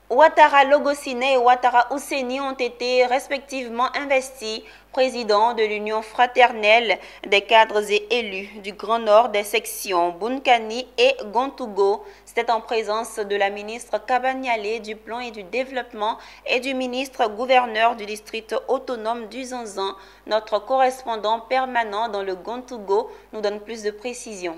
Ouattara Logosine et Ouattara Ousseini ont été respectivement investis président de l'Union fraternelle des cadres et élus du Grand Nord des sections Bunkani et Gontougo. C'était en présence de la ministre Kabaniale du Plan et du Développement et du ministre gouverneur du district autonome du Zanzan. Notre correspondant permanent dans le Gontougo nous donne plus de précisions.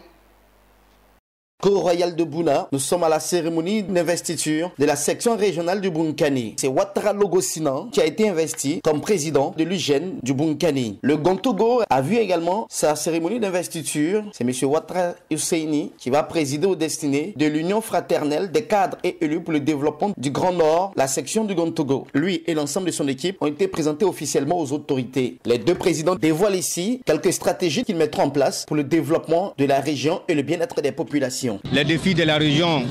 Cour royale de Bouna, nous sommes à la cérémonie d'investiture de la section régionale du Bunkani. C'est Ouattara Logosine qui a été investi comme président de l'UGN du Bunkani. Le Gontougo a vu également sa cérémonie d'investiture. C'est M. Ouattara Ousseini qui va présider aux destinées de l'Union fraternelle des cadres et élus pour le développement du Grand Nord, la section du Gontougo. Lui et l'ensemble de son équipe ont été présentés officiellement aux autorités. Les deux présidents dévoilent ici quelques stratégies qu'ils mettront en place pour le développement de la région et le bien-être des populations. Les défis de la région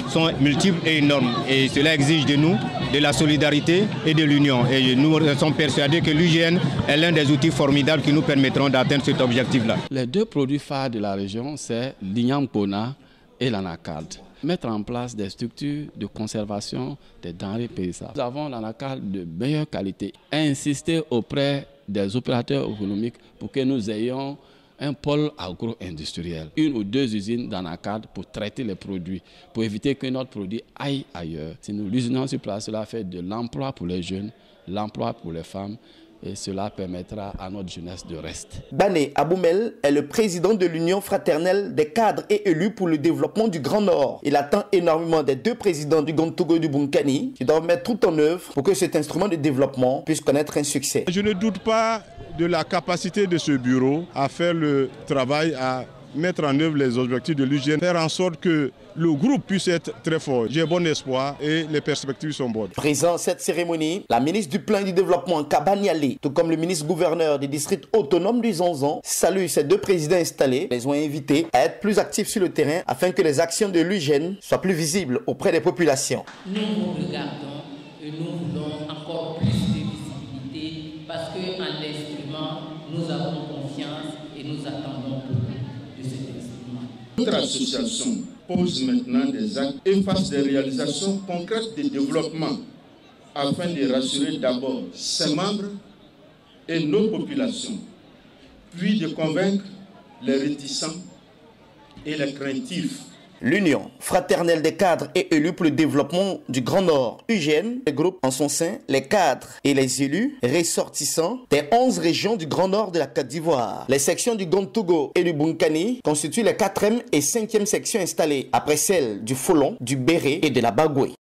sont multiples et énormes et cela exige de nous de la solidarité et de l'union. Et nous sommes persuadés que l'UGN est l'un des outils formidables qui nous permettront d'atteindre cet objectif-là. Les deux produits phares de la région, c'est l'igname Pona et l'anacarde. Mettre en place des structures de conservation des denrées paysannes. Nous avons l'anacarde de meilleure qualité. Insister auprès des opérateurs économiques pour que nous ayons un pôle agro-industriel, une ou deux usines d'anacarde pour traiter les produits, pour éviter que notre produit aille ailleurs. Si nous l'usinons sur place, cela fait de l'emploi pour les jeunes, l'emploi pour les femmes, et cela permettra à notre jeunesse de rester. Bané Aboumel est le président de l'Union fraternelle des cadres et élus pour le développement du Grand Nord. Il attend énormément des deux présidents du Gontougo et du Bunkani qui doivent mettre tout en œuvre pour que cet instrument de développement puisse connaître un succès. Je ne doute pas de la capacité de ce bureau à faire le travail, à mettre en œuvre les objectifs de l'UGN, faire en sorte que le groupe puisse être très fort. J'ai bon espoir et les perspectives sont bonnes. Présent à cette cérémonie, la ministre du Plan et du Développement, Kabaniale, tout comme le ministre gouverneur du district autonome du Zanzan, salue ces deux présidents installés. Les ont invités à être plus actifs sur le terrain afin que les actions de l'UGN soient plus visibles auprès des populations. Nous vous regardons et nous voulons encore plus de visibilité parce qu'en l'instrument, nous avons confiance et nous attendons beaucoup de cet instrument. Notre association pose maintenant des actes et fasse des réalisations concrètes de développement afin de rassurer d'abord ses membres et nos populations, puis de convaincre les réticents et les craintifs. L'Union fraternelle des cadres et élus pour le développement du Grand Nord, UGN, regroupe en son sein les cadres et les élus ressortissants des 11 régions du Grand Nord de la Côte d'Ivoire. Les sections du Gontougo et du Bunkani constituent les 4e et 5e sections installées, après celles du Folon, du Béré et de la Bagoué.